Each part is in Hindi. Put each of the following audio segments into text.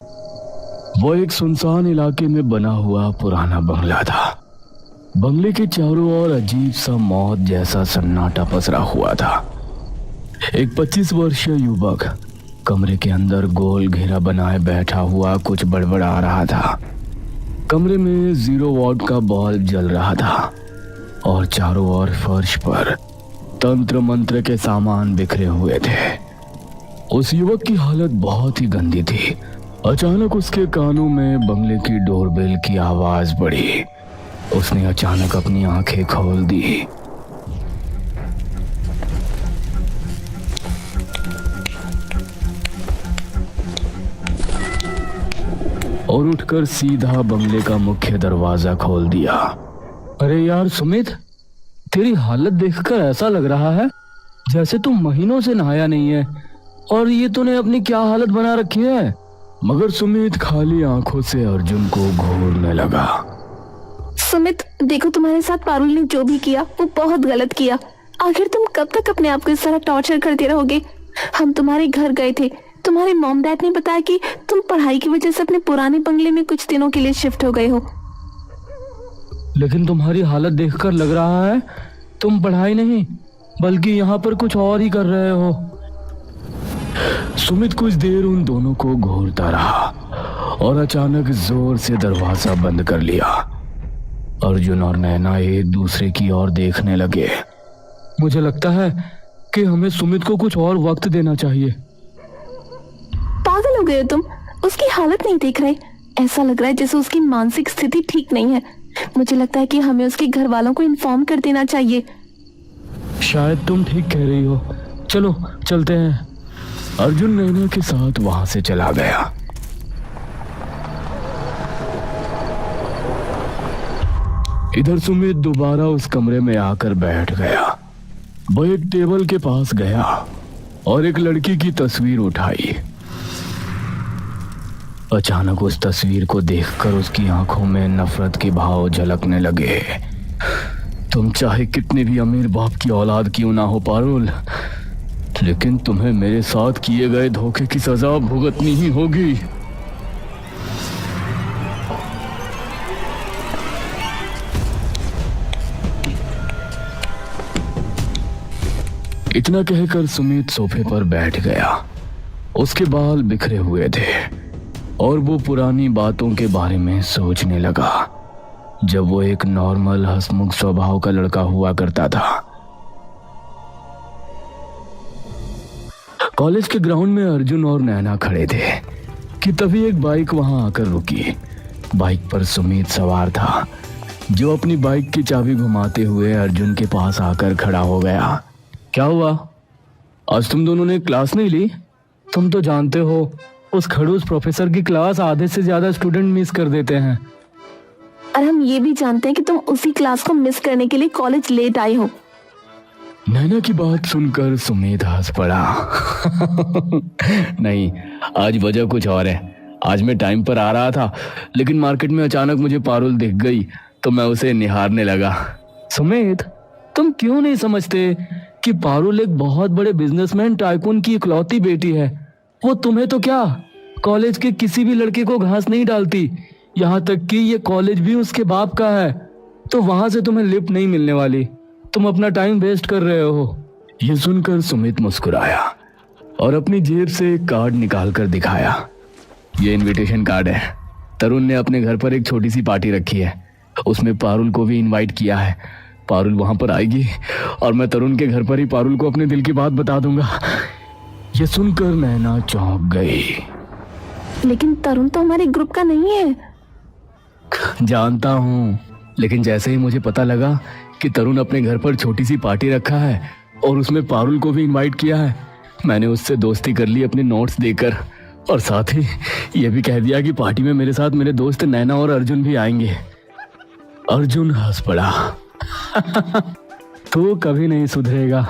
वो एक सुनसान इलाके में बना हुआ पुराना बंगला था। बंगले के चारों ओर अजीब सा मौत जैसा सन्नाटा पसरा हुआ था। एक 25 वर्षीय युवक कमरे के अंदर गोल घेरा बनाए बैठा हुआ कुछ बड़बड़ा रहा था। कमरे में 0 वॉट का बल्ब जल रहा था और चारों ओर फर्श पर तंत्र मंत्र के सामान बिखरे हुए थे। उस युवक की हालत बहुत ही गंदी थी। अचानक उसके कानों में बंगले की डोरबेल की आवाज बढ़ी। उसने अचानक अपनी आंखें खोल दी। और उठकर सीधा बंगले का मुख्य दरवाजा खोल दिया। अरे यार सुमित, तेरी हालत देखकर ऐसा लग रहा है जैसे तू महीनों से नहाया नहीं है, और ये तूने अपनी क्या हालत बना रखी है। मगर सुमित खाली आंखों से अर्जुन को घूरने लगा। सुमित देखो, तुम्हारे साथ पारुल ने जो भी किया वो बहुत गलत किया। आखिर तुम कब तक अपने आप को इस तरह टॉर्चर करते रहोगे। हम तुम्हारे घर गए थे, तुम्हारे मॉम डैड ने बताया कि तुम पढ़ाई की वजह से अपने पुराने बंगले में कुछ दिनों के लिए शिफ्ट हो गए हो। लेकिन तुम्हारी हालत देखकर लग रहा है तुम पढ़ाई नहीं बल्कि यहाँ पर कुछ और ही कर रहे हो। सुमित कुछ देर उन दोनों को घूरता रहा और अचानक जोर से दरवाजा बंद कर लिया। अर्जुन और नैना एक दूसरे की ओर देखने लगे। मुझे लगता है कि हमें सुमित को कुछ और वक्त देना चाहिए। पागल हो गए हो तुम, उसकी हालत नहीं देख रहे। ऐसा लग रहा है जैसे उसकी मानसिक स्थिति ठीक नहीं है। मुझे लगता है कि हमें उसके घर वालों को इन्फॉर्म कर देना चाहिए। शायद तुम ठीक कह रही हो, चलो चलते हैं। अर्जुन नैना के साथ वहां से चला गया। इधर सुमित दोबारा उस कमरे में आकर बैठ गया। वो एक टेबल के पास गया और एक लड़की की तस्वीर उठाई। अचानक उस तस्वीर को देखकर उसकी आंखों में नफरत के भाव झलकने लगे। तुम चाहे कितने भी अमीर बाप की औलाद क्यों ना हो पारुल, लेकिन तुम्हें मेरे साथ किए गए धोखे की सजा भुगतनी ही होगी। इतना कहकर सुमित सोफे पर बैठ गया। उसके बाल बिखरे हुए थे और वो पुरानी बातों के बारे में सोचने लगा जब वो एक नॉर्मल हंसमुख स्वभाव का लड़का हुआ करता था। कॉलेज के ग्राउंड में अर्जुन और नैना खड़े थे कि तभी एक बाइक वहां आकर रुकी। बाइक पर सुमित सवार था, जो अपनी बाइक की चाबी घुमाते हुए अर्जुन के पास आकर खड़ा हो गया। क्या हुआ, आज तुम दोनों ने क्लास नहीं ली? तुम तो जानते हो उस खड़ूस प्रोफेसर की क्लास आधे से ज्यादा स्टूडेंट मिस कर देते हैं। और हम ये भी जानते हैं कि तुम उसी क्लास को मिस करने के लिए कॉलेज लेट आए हो। नैना की बात सुनकर सुमित हंस पड़ा। नहीं, आज वजह कुछ और है। आज मैं टाइम पर आ रहा था, लेकिन मार्केट में अचानक मुझे पारुल दिख गई तो मैं उसे निहारने लगा। सुमित, तुम क्यों नहीं समझते कि पारुल एक बहुत बड़े बिजनेसमैन टाइकून की इकलौती बेटी है। वो तुम्हें तो क्या, कॉलेज के किसी भी लड़के को घास नहीं डालती। यहाँ तक कि ये कॉलेज भी उसके बाप का है, तो वहां से तुम्हें लिफ्ट नहीं मिलने वाली। तुम अपना टाइम वेस्ट कर रहे हो। ये सुनकर सुमित मुस्कुराया और अपनी जेब से एक कार्ड निकाल कर दिखाया। ये इनविटेशन कार्ड है। तरुण ने अपने घर पर एक छोटी सी पार्टी रखी है, उसमें पारुल को भी इनवाइट किया है। पारुल वहां पर आएगी और मैं तरुण के घर पर ही पारुल को अपने दिल की बात बता दूंगा। ये सुनकर नैना चौंक गई। लेकिन तरुण तो हमारे ग्रुप का नहीं है। जानता हूँ, लेकिन जैसे ही मुझे पता लगा कि तरुण अपने घर पर छोटी सी पार्टी रखा है और उसमें पारुल को भी इनवाइट किया है, मैंने उससे दोस्ती कर ली अपने नोट्स देकर, और साथ ही ये भी कह दिया कि पार्टी में मेरे साथ मेरे दोस्त नैना और अर्जुन भी आएंगे। अर्जुन हंस पड़ा। तो कभी नहीं सुधरेगा।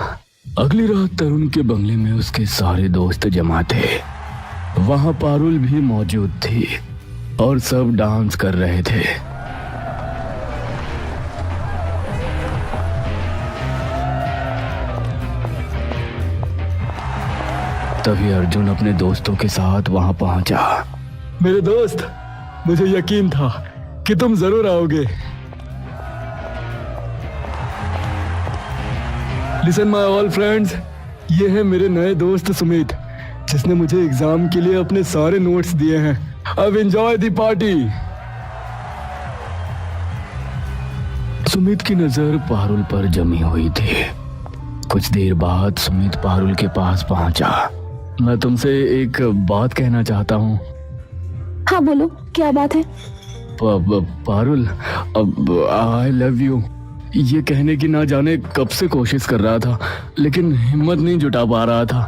अगली रात तरुण के बंगले में उसके सारे दोस्त जमा थे। वहां पारुल भी मौजूद थी और सब डांस कर रहे थे। तभी अर्जुन अपने दोस्तों के साथ वहां पहुंचा। मेरे दोस्त, मुझे यकीन था कि तुम जरूर आओगे। लिसन माय ऑल फ्रेंड्स, ये है मेरे नए दोस्त सुमित, जिसने मुझे एग्जाम के लिए अपने सारे नोट्स दिए हैं। अब एंजॉय द पार्टी। सुमित की नजर पारुल पर जमी हुई थी। कुछ देर बाद सुमित पारुल के पास पहुंचा। मैं तुमसे एक बात कहना चाहता हूँ। हाँ बोलो, क्या बात है? पारुल, अब आई लव यू ये कहने की ना जाने कब से कोशिश कर रहा था, लेकिन हिम्मत नहीं जुटा पा रहा था।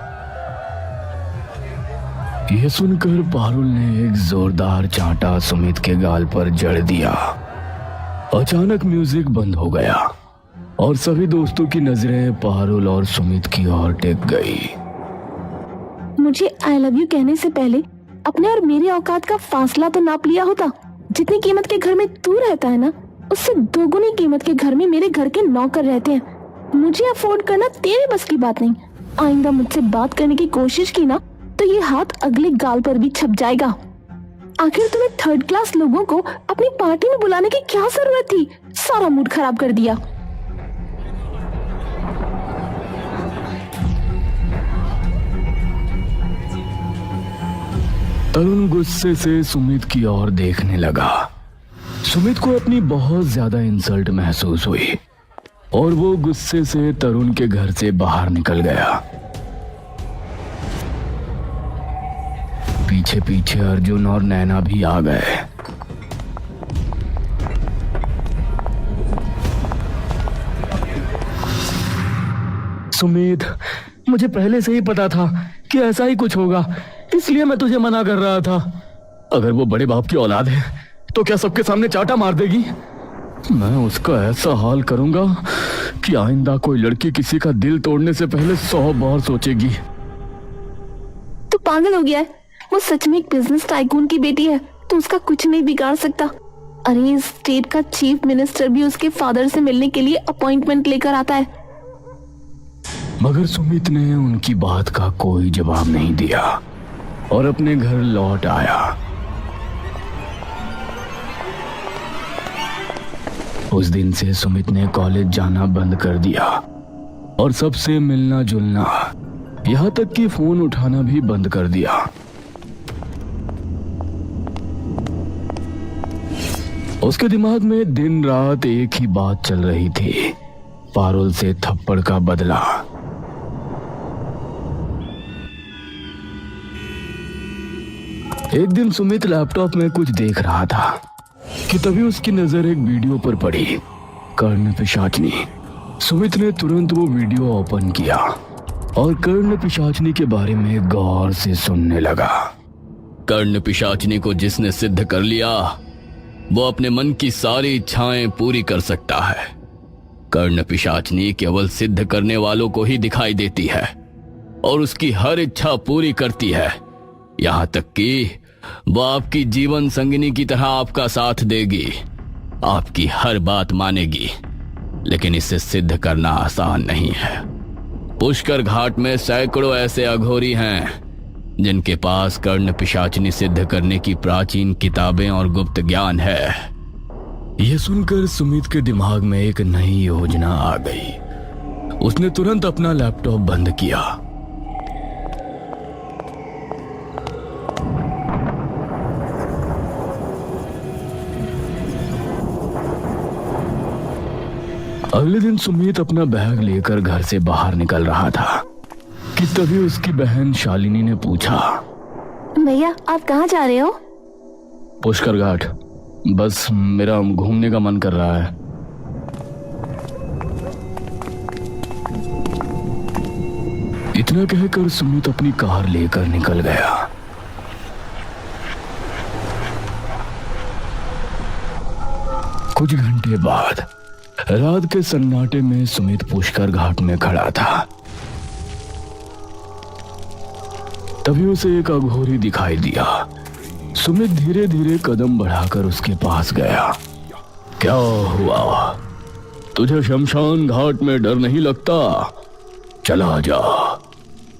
यह सुनकर पारुल ने एक जोरदार चांटा सुमित के गाल पर जड़ दिया। अचानक म्यूजिक बंद हो गया और सभी दोस्तों की नजरें पारुल और सुमित की ओर टिक गई। मुझे आई लव यू कहने से पहले अपने और मेरे औकात का फासला तो नाप लिया होता। जितनी कीमत के घर में तू रहता है ना, उससे दोगुनी कीमत के घर में मेरे घर के नौकर रहते हैं। मुझे अफोर्ड करना तेरे बस की बात नहीं। आइंदा मुझसे बात करने की कोशिश की ना तो ये हाथ अगले गाल पर भी छप जाएगा। आखिर तुम्हें थर्ड क्लास लोगों को अपनी पार्टी में बुलाने की क्या जरूरत थी? सारा मूड खराब कर दिया। तरुण गुस्से से सुमित की ओर देखने लगा। सुमित को अपनी बहुत ज्यादा इंसल्ट महसूस हुई और वो गुस्से से तरुण के घर से बाहर निकल गया। पीछे पीछे अर्जुन और नैना भी आ गए। सुमित, मुझे पहले से ही पता था कि ऐसा ही कुछ होगा, इसलिए मैं तुझे मना कर रहा था। अगर वो बड़े बाप की औलाद है तो क्या सबके सामने चाटा मार देगी? मैं उसका ऐसा हाल करूंगा कि आइंदा कोई लड़की किसी का दिल तोड़ने से पहले 100 बार सोचेगी। तू पागल हो गया है? वो सच में एक बिजनेस टाइकून की बेटी है, तो उसका कुछ नहीं बिगाड़ सकता। अरे इस स्टेट का चीफ मिनिस्टर भी उसके फादर से मिलने के लिए अपॉइंटमेंट लेकर आता है। मगर सुमित ने उनकी बात का कोई जवाब नहीं दिया और अपने घर लौट आया। उस दिन से सुमित ने कॉलेज जाना बंद कर दिया और सबसे मिलना जुलना, यहाँ तक कि फोन उठाना भी बंद कर दिया। उसके दिमाग में दिन रात एक ही बात चल रही थी, पारुल से थप्पड़ का बदला। एक दिन सुमित लैपटॉप में कुछ देख रहा था कि तभी उसकी नजर एक वीडियो पर पड़ी, कर्ण पिशाचनी। सुमित ने तुरंत वो वीडियो ओपन किया और कर्ण पिशाचनी के बारे में गौर से सुनने लगा। कर्ण पिशाचनी को जिसने सिद्ध कर लिया वो अपने मन की सारी इच्छाएं पूरी कर सकता है। कर्ण पिशाचनी केवल सिद्ध करने वालों को ही दिखाई देती है और उसकी हर इच्छा पूरी करती है, यहाँ तक कि वो आपकी जीवन संगिनी की तरह आपका साथ देगी, आपकी हर बात मानेगी। लेकिन इसे सिद्ध करना आसान नहीं है। पुष्कर घाट में सैकड़ों ऐसे अघोरी हैं जिनके पास कर्ण पिशाचनी सिद्ध करने की प्राचीन किताबें और गुप्त ज्ञान है। यह सुनकर सुमित के दिमाग में एक नई योजना आ गई। उसने तुरंत अपना लैपटॉप बंद किया। अगले दिन सुमित अपना बैग लेकर घर से बाहर निकल रहा था कि तभी उसकी बहन शालिनी ने पूछा, भैया आप कहाँ जा रहे हो? पुष्कर घाट, बस मेरा घूमने का मन कर रहा है। इतना कहकर सुमित अपनी कार लेकर निकल गया। कुछ घंटे बाद रात के सन्नाटे में सुमित पुष्कर घाट में खड़ा था। तभी उसे एक अघोरी दिखाई दिया। सुमित धीरे धीरे कदम बढ़ाकर उसके पास गया। क्या हुआ? तुझे शमशान घाट में डर नहीं लगता? चला जा,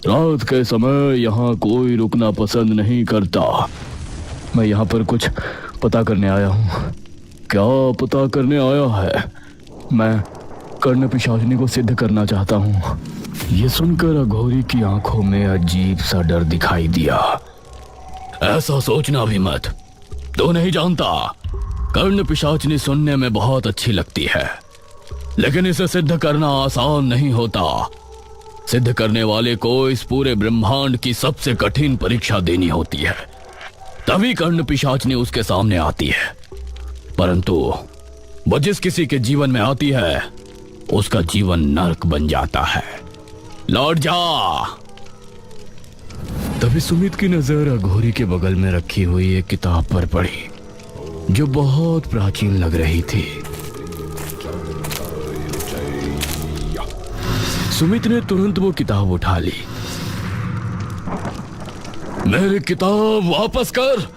रात के समय यहाँ कोई रुकना पसंद नहीं करता। मैं यहाँ पर कुछ पता करने आया हूँ। क्या पता करने आया है? मैं कर्ण पिशाचिनी को सिद्ध करना चाहता हूँ। ये सुनकर अघोरी की आंखों में अजीब सा डर दिखाई दिया। ऐसा सोचना भी मत, तू नहीं जानता, कर्ण पिशाचिनी सुनने में बहुत अच्छी लगती है, लेकिन इसे सिद्ध करना आसान नहीं होता। सिद्ध करने वाले को इस पूरे ब्रह्मांड की सबसे कठिन परीक्षा देनी होती है, तभी कर्ण पिशाचिनी उसके सामने आती है। परंतु वो जिस किसी के जीवन में आती है उसका जीवन नरक बन जाता है। लौट जा। तभी सुमित की नजर अघोरी के बगल में रखी हुई एक किताब पर पड़ी जो बहुत प्राचीन लग रही थी। सुमित ने तुरंत वो किताब उठा ली। मेरी किताब वापस कर।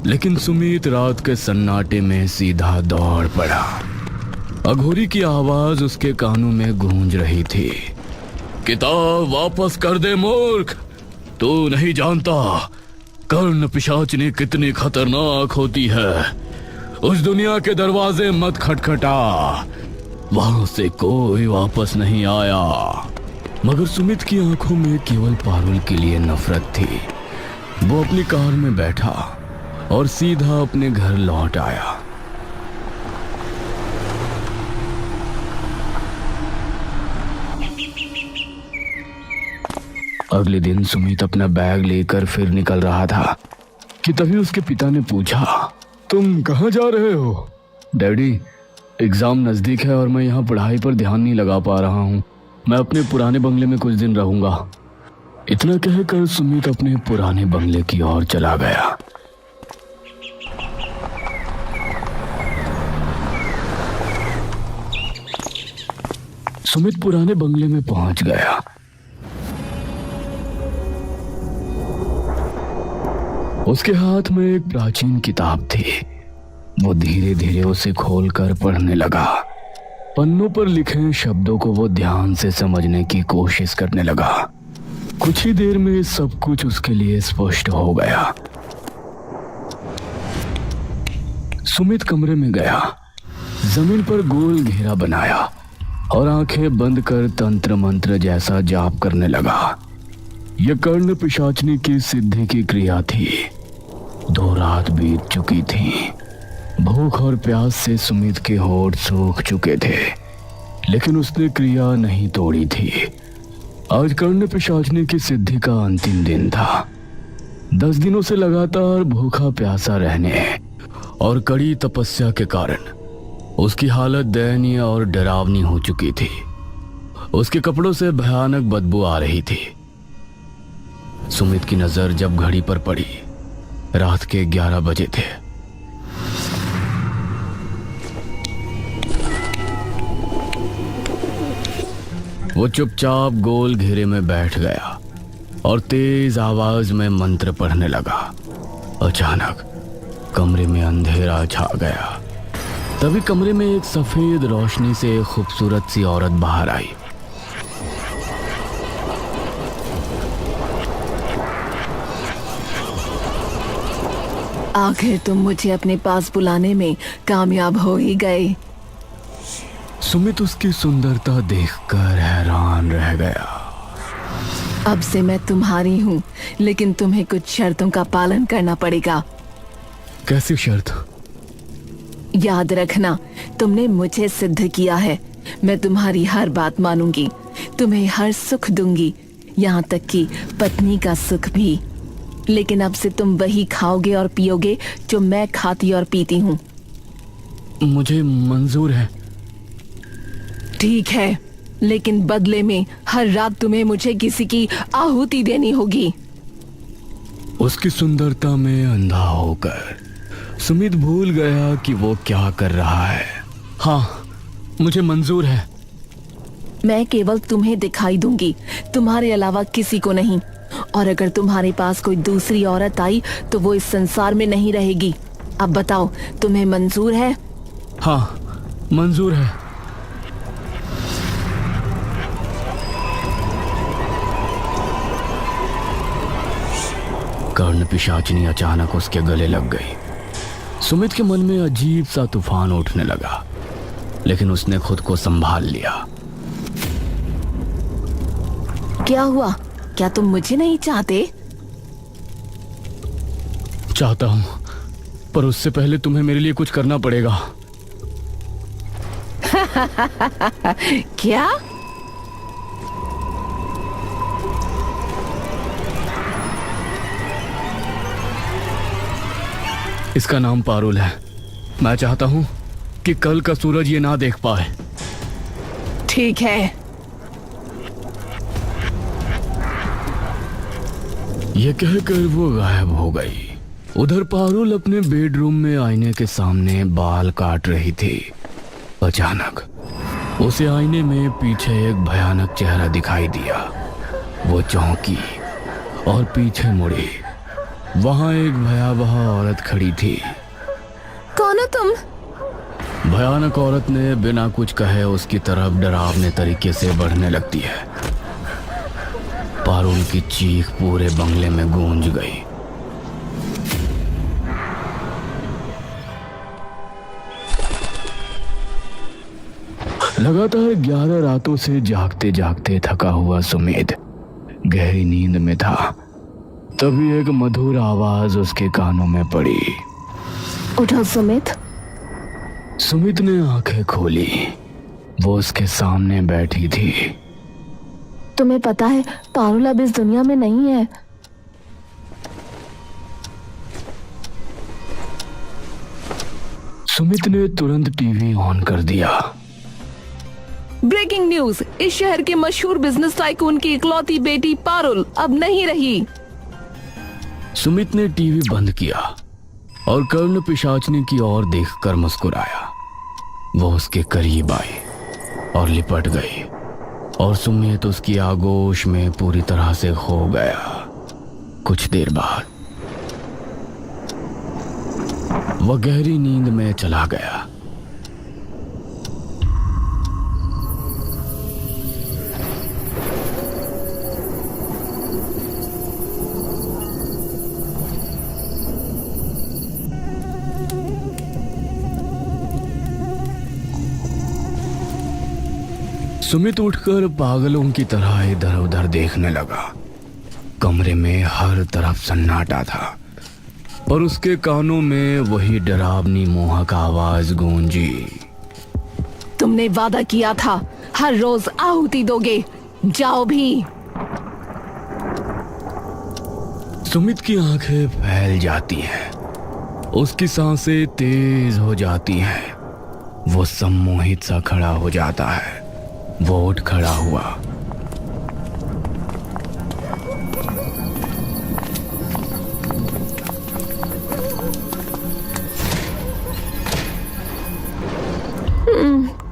लेकिन सुमित रात के सन्नाटे में सीधा दौड़ पड़ा। अघोरी की आवाज उसके कानों में गूंज रही थी। किताब वापस कर दे मूर्ख, तू नहीं जानता कर्ण पिशाचिनी कितनी खतरनाक होती है। उस दुनिया के दरवाजे मत खटखटा, वहां से कोई वापस नहीं आया। मगर सुमित की आंखों में केवल पारुल के लिए नफरत थी। वो अपनी कार में बैठा और सीधा अपने घर लौट आया। अगले दिन सुमित अपना बैग लेकर फिर निकल रहा था कि तभी उसके पिता ने पूछा, तुम कहाँ जा रहे हो? डैडी, एग्जाम नजदीक है और मैं यहाँ पढ़ाई पर ध्यान नहीं लगा पा रहा हूँ। मैं अपने पुराने बंगले में कुछ दिन रहूंगा। इतना कहकर सुमित अपने पुराने बंगले की ओर चला गया। सुमित पुराने बंगले में पहुंच गया। उसके हाथ में एक प्राचीन किताब थी। वो धीरे धीरे उसे खोलकर पढ़ने लगा। पन्नों पर लिखे शब्दों को वो ध्यान से समझने की कोशिश करने लगा। कुछ ही देर में सब कुछ उसके लिए स्पष्ट हो गया। सुमित कमरे में गया, जमीन पर गोल घेरा बनाया और आंखें बंद कर तंत्र मंत्र जैसा जाप करने लगा। यह कर्ण पिशाचिनी की सिद्धि की क्रिया थी। 2 रात बीत चुकी थी। भूख और प्यास से सुमित के होठ सूख चुके थे, लेकिन उसने क्रिया नहीं तोड़ी थी। आज कर्ण पिशाचिनी की सिद्धि का अंतिम दिन था। 10 दिनों से लगातार भूखा प्यासा रहने और कड़ी तपस्या के कारण उसकी हालत दयनीय और डरावनी हो चुकी थी। उसके कपड़ों से भयानक बदबू आ रही थी। सुमित की नजर जब घड़ी पर पड़ी, रात के 11 बजे थे। वो चुपचाप गोल घेरे में बैठ गया और तेज आवाज में मंत्र पढ़ने लगा। अचानक कमरे में अंधेरा छा गया। तभी कमरे में एक सफेद रोशनी से एक खूबसूरत सी औरत बाहर आई। आखिर तुम मुझे अपने पास बुलाने में कामयाब हो ही गए। सुमित उसकी सुंदरता देखकर हैरान रह गया। अब से मैं तुम्हारी हूँ, लेकिन तुम्हें कुछ शर्तों का पालन करना पड़ेगा। कैसी शर्त? याद रखना, तुमने मुझे सिद्ध किया है। मैं तुम्हारी हर बात मानूंगी, तुम्हें हर सुख दूंगी, यहाँ तक कि पत्नी का सुख भी। लेकिन अब से तुम वही खाओगे और पियोगे जो मैं खाती और पीती हूँ। मुझे मंजूर है। ठीक है, लेकिन बदले में हर रात तुम्हें मुझे किसी की आहुति देनी होगी। उसकी सुंदरता में अंधा होकर सुमित भूल गया कि वो क्या कर रहा है। हाँ, मुझे मंजूर है। मैं केवल तुम्हें दिखाई दूंगी, तुम्हारे अलावा किसी को नहीं। और अगर तुम्हारे पास कोई दूसरी औरत आई तो वो इस संसार में नहीं रहेगी। अब बताओ, तुम्हें मंजूर है? हाँ, मंजूर है। कर्ण पिशाचिनी अचानक उसके गले लग गई। सुमित के मन में अजीब सा तूफान उठने लगा, लेकिन उसने खुद को संभाल लिया। क्या हुआ? क्या तुम मुझे नहीं चाहते? चाहता हूं, पर उससे पहले तुम्हें मेरे लिए कुछ करना पड़ेगा। क्या? इसका नाम पारुल है। मैं चाहता हूं कि कल का सूरज ये ना देख पाए। ठीक है। ये कहकर वो गायब हो गई। उधर पारुल अपने बेडरूम में आईने के सामने बाल काट रही थी। अचानक उसे आईने में पीछे एक भयानक चेहरा दिखाई दिया। वो चौंकी और पीछे मुड़ी। वहां एक भयावह औरत खड़ी थी। कौन हो तुम? भयानक औरत ने बिना कुछ कहे उसकी तरफ डरावने तरीके से बढ़ने लगती है। पारुल की चीख पूरे बंगले में गूंज गई। लगातार 11 रातों से जागते जागते थका हुआ सुमित गहरी नींद में था। तभी एक मधुर आवाज उसके कानों में पड़ी। उठो सुमित। सुमित ने आंखें खोली। वो उसके सामने बैठी थी। तुम्हें पता है पारुल अब इस दुनिया में नहीं है। सुमित ने तुरंत टीवी ऑन कर दिया। Breaking news! इस शहर के मशहूर बिजनेस टाइकून की इकलौती बेटी पारुल अब नहीं रही। सुमित ने टीवी बंद किया और कर्ण पिशाचनी की ओर देखकर मुस्कुराया। वो उसके करीब आई और लिपट गई और सुमित उसकी आगोश में पूरी तरह से खो गया। कुछ देर बाद वह गहरी नींद में चला गया। सुमित उठकर पागलों की तरह इधर उधर देखने लगा। कमरे में हर तरफ सन्नाटा था, पर उसके कानों में वही डरावनी मोहक आवाज गूंजी। तुमने वादा किया था हर रोज आहुति दोगे, जाओ भी। सुमित की आंखें फैल जाती हैं, उसकी सांसें तेज हो जाती हैं। वो सम्मोहित सा खड़ा हो जाता है। वो उठ खड़ा हुआ।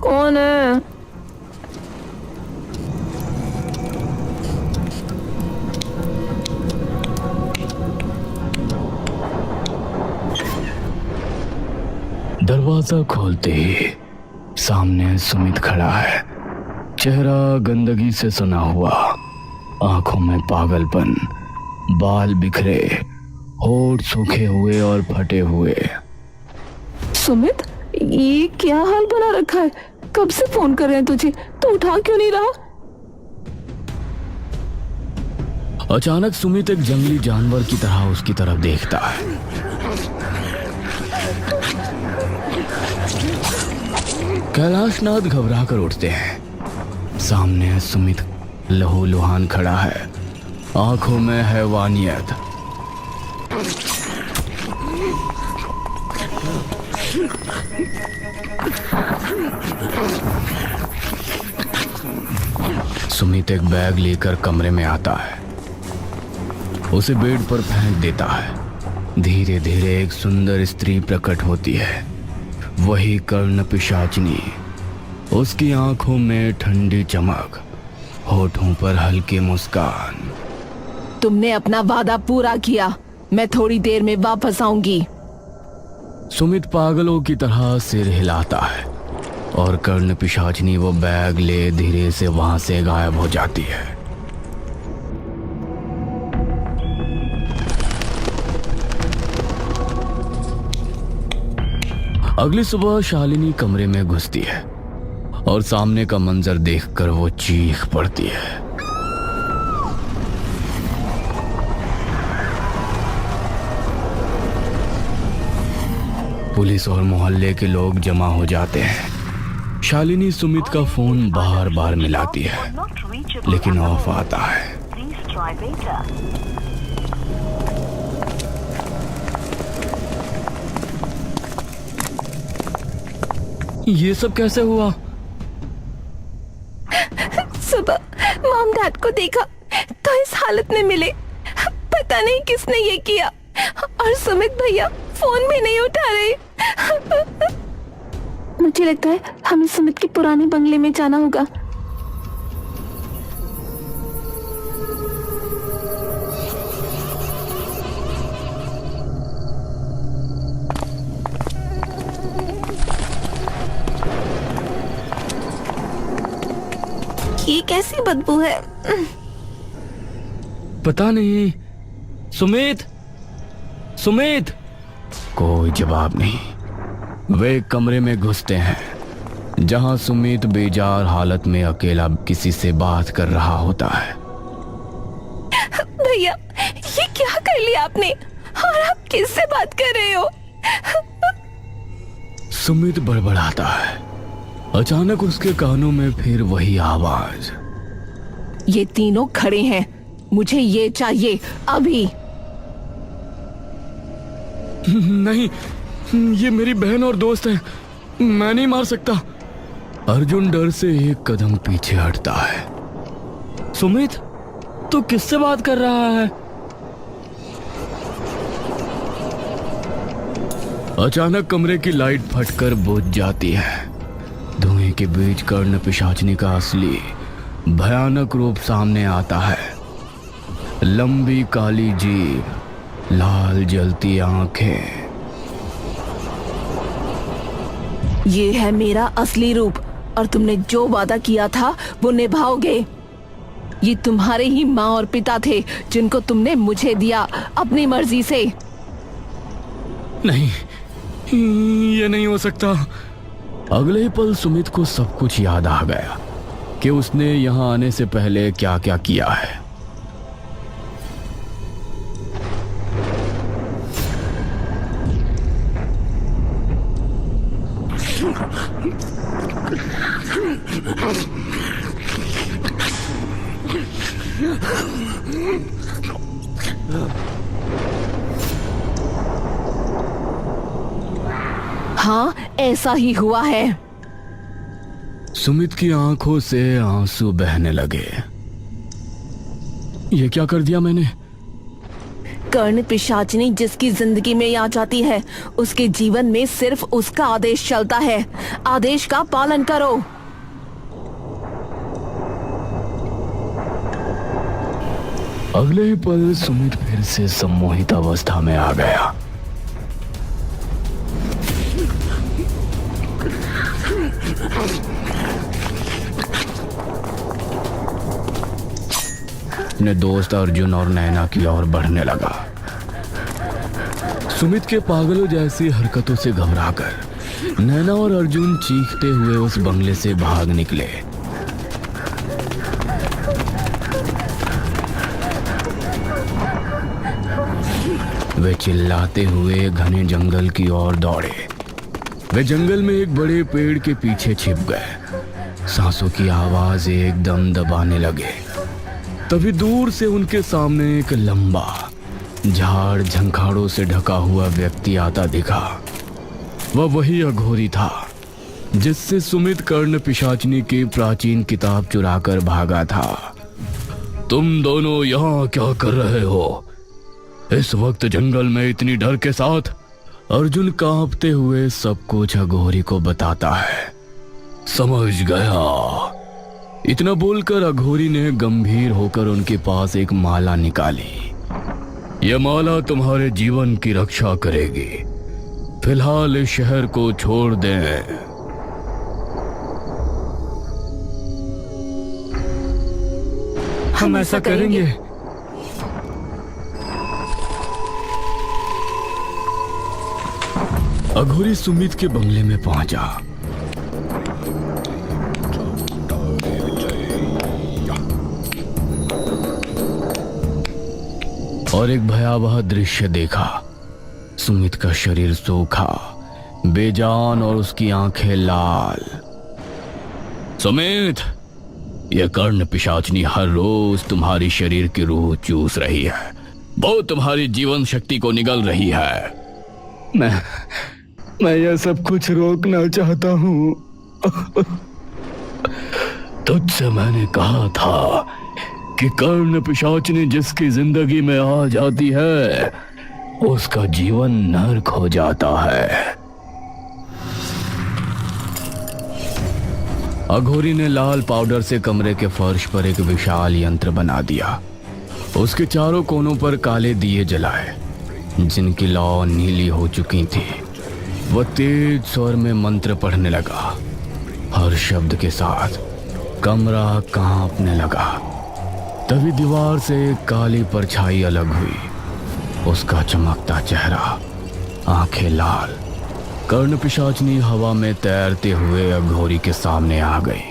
कौन है? दरवाजा खोलते ही सामने सुमित खड़ा है। चेहरा गंदगी से सना हुआ, आंखों में पागलपन, बाल बिखरे, होठ सूखे हुए और फटे हुए। सुमित, ये क्या हाल बना रखा है? कब से फोन कर रहे हैं तुझे, तू उठा क्यों नहीं रहा? अचानक सुमित एक जंगली जानवर की तरह उसकी तरफ देखता है। कैलाशनाथ घबरा कर उठते हैं। सामने सुमित लहूलुहान खड़ा है, आंखों में हैवानियत। सुमित एक बैग लेकर कमरे में आता है, उसे बेड पर फेंक देता है। धीरे धीरे एक सुंदर स्त्री प्रकट होती है, वही कर्ण पिशाचिनी। उसकी आंखों में ठंडी चमक, होठों पर हल्की मुस्कान। तुमने अपना वादा पूरा किया, मैं थोड़ी देर में वापस आऊंगी। सुमित पागलों की तरह सिर हिलाता है और कर्ण पिशाचिनी वो बैग ले धीरे से वहां से गायब हो जाती है। अगली सुबह शालिनी कमरे में घुसती है और सामने का मंजर देखकर वो चीख पड़ती है। पुलिस और मोहल्ले के लोग जमा हो जाते हैं। शालिनी सुमित का फोन बार बार मिलाती है लेकिन ऑफ आता है। ये सब कैसे हुआ? सुबह मॉम डैड को देखा तो इस हालत में मिले। पता नहीं किसने ये किया और सुमित भैया फोन भी नहीं उठा रहे। मुझे लगता है हमें सुमित के पुराने बंगले में जाना होगा। ये कैसी बदबू है? पता नहीं। सुमित, सुमित। कोई जवाब नहीं। वे कमरे में घुसते हैं जहां सुमित बेजार हालत में अकेला किसी से बात कर रहा होता है। भैया ये क्या कर लिया आपने और आप किससे बात कर रहे हो? सुमित बड़बड़ाता है। अचानक उसके कानों में फिर वही आवाज। ये तीनों खड़े हैं, मुझे ये चाहिए अभी। नहीं, ये मेरी बहन और दोस्त है, मैं नहीं मार सकता। अर्जुन डर से एक कदम पीछे हटता है। सुमित, तू किससे बात कर रहा है? अचानक कमरे की लाइट फटकर बुझ जाती है। धुएं के बीच कर्ण पिशाचनी का असली भयानक रूप सामने आता है। लंबी काली जीभ, लाल जलती आंखें। ये है मेरा असली रूप और तुमने जो वादा किया था वो निभाओगे। ये तुम्हारे ही माँ और पिता थे जिनको तुमने मुझे दिया अपनी मर्जी से। नहीं, ये नहीं हो सकता। अगले ही पल सुमित को सब कुछ याद आ गया कि उसने यहाँ आने से पहले क्या क्या किया है। हाँ, ऐसा ही हुआ है। सुमित की आंखों से आंसू बहने लगे। ये क्या कर दिया मैंने? कर्ण पिशाचिनी जिसकी जिंदगी में आ जाती है उसके जीवन में सिर्फ उसका आदेश चलता है। आदेश का पालन करो। अगले ही पल सुमित फिर से सम्मोहित अवस्था में आ गया। अपने दोस्त अर्जुन और नैना की ओर बढ़ने लगा। सुमित के पागलों जैसी हरकतों से घबराकर नैना और अर्जुन चीखते हुए उस बंगले से भाग निकले। वे चिल्लाते हुए घने जंगल की ओर दौड़े। वे जंगल में एक बड़े पेड़ के पीछे छिप गए। सांसों की आवाज एकदम दबाने लगे। तभी दूर से उनके सामने एक लंबा झाड़ झंखाड़ों से ढका हुआ व्यक्ति आता दिखा। वह वही अघोरी था जिससे सुमित कर्ण पिशाचनी की प्राचीन किताब चुराकर भागा था। तुम दोनों यहाँ क्या कर रहे हो? इस वक्त जंगल में इतनी डर के साथ? अर्जुन कांपते हुए सब कुछ अघोरी को बताता है। समझ गया। इतना बोलकर अघोरी ने गंभीर होकर उनके पास एक माला निकाली। यह माला तुम्हारे जीवन की रक्षा करेगी। फिलहाल इस शहर को छोड़ दें। हम ऐसा करेंगे। अघोरी सुमित के बंगले में पहुंचा। और एक भयावह दृश्य देखा। सुमित का शरीर सूखा, बेजान और उसकी आंखें लाल। सुमित, यह कर्ण पिशाचनी हर रोज तुम्हारी शरीर की रूह चूस रही है। वो तुम्हारी जीवन शक्ति को निगल रही है। मैं यह सब कुछ रोकना चाहता हूँ। तुझसे मैंने कहा था कि कर्ण पिशाचनी जिसकी जिंदगी में आ जाती है उसका जीवन नर्क हो जाता है। अघोरी ने लाल पाउडर से कमरे के फर्श पर एक विशाल यंत्र बना दिया। उसके चारों कोनों पर काले दिए जलाए जिनकी लौ नीली हो चुकी थी। वह तेज स्वर में मंत्र पढ़ने लगा। हर शब्द के साथ कमरा कांपने लगा। तभी दीवार से एक काली परछाई अलग हुई। उसका चमकता चेहरा, आंखें लाल। कर्ण पिशाचनी हवा में तैरते हुए अघोरी के सामने आ गई।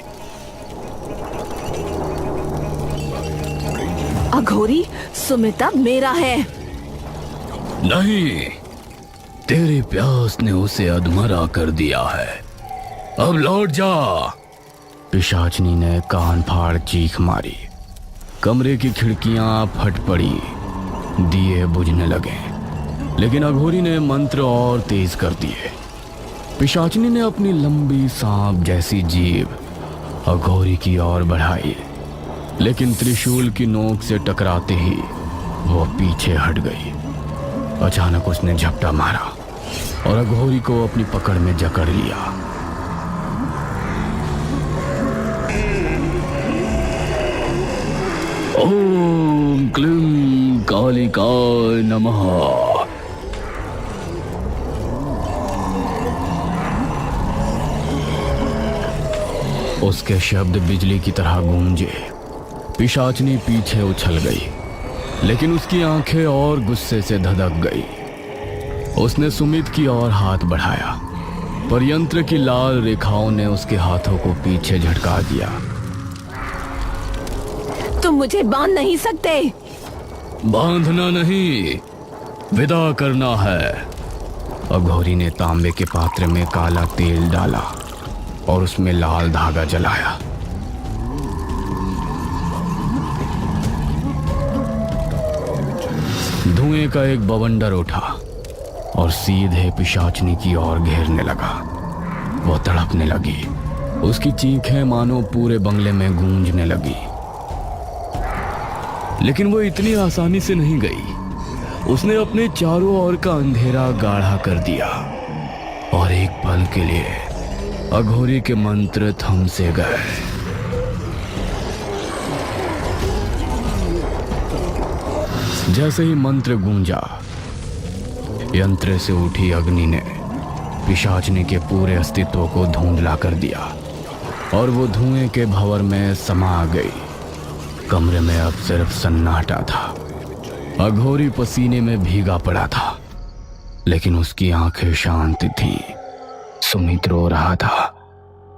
अघोरी, सुमित अब मेरा है। नहीं, तेरी प्यास ने उसे अधमरा कर दिया है। अब लौट जा। पिशाचनी ने कान फाड़ चीख मारी। कमरे की खिड़कियां फट पड़ी, दिए बुझने लगे। लेकिन अघोरी ने मंत्र और तेज कर दिए। पिशाचनी ने अपनी लंबी सांप जैसी जीभ अघोरी की ओर बढ़ाई, लेकिन त्रिशूल की नोक से टकराते ही वो पीछे हट गई। अचानक उसने झपटा मारा और अघोरी को अपनी पकड़ में जकड़ लिया। ओम क्लीं कालिकाय नमः। उसके शब्द बिजली की तरह गूंजे। पिशाचनी पीछे उछल गई, लेकिन उसकी आंखें और गुस्से से धधक गई। उसने सुमित की ओर हाथ बढ़ाया, पर यंत्र की लाल रेखाओं ने उसके हाथों को पीछे झटका दिया। तुम मुझे बांध नहीं सकते। बांधना नहीं, विदा करना है। अघोरी ने तांबे के पात्र में काला तेल डाला और उसमें लाल धागा जलाया। धुएं का एक बवंडर उठा और सीधे पिशाचनी की ओर घेरने लगा। वो तड़पने लगी। उसकी चीखें मानो पूरे बंगले में गूंजने लगी। लेकिन वो इतनी आसानी से नहीं गई। उसने अपने चारों ओर का अंधेरा गाढ़ा कर दिया और एक पल के लिए अघोरी के मंत्र थम से गए। जैसे ही मंत्र गूंजा, यंत्र से उठी अग्नि ने पिशाचनी के पूरे अस्तित्व को धुंधला कर दिया और वो धुएं के भंवर में समा गई। कमरे में अब सिर्फ सन्नाटा था। अघोरी पसीने में भीगा पड़ा था, लेकिन उसकी आंखें शांत थी। सुमित रो रहा था।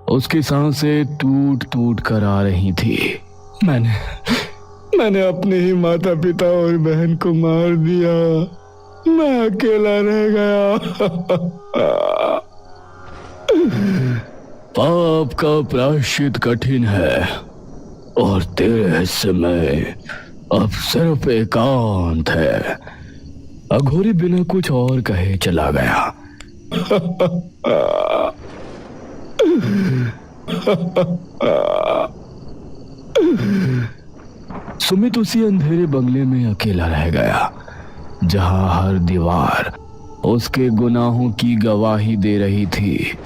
उसकी सांसें टूट टूट कर आ रही थी। मैंने अपने ही माता पिता और बहन को मार दिया। मैं अकेला रह गया। पाप का प्रायश्चित कठिन है और तेरे हिस्से में अब सिर्फ एकांत है। अघोरी बिना कुछ और कहे चला गया। सुमित उसी अंधेरे बंगले में अकेला रह गया, जहां हर दीवार उसके गुनाहों की गवाही दे रही थी।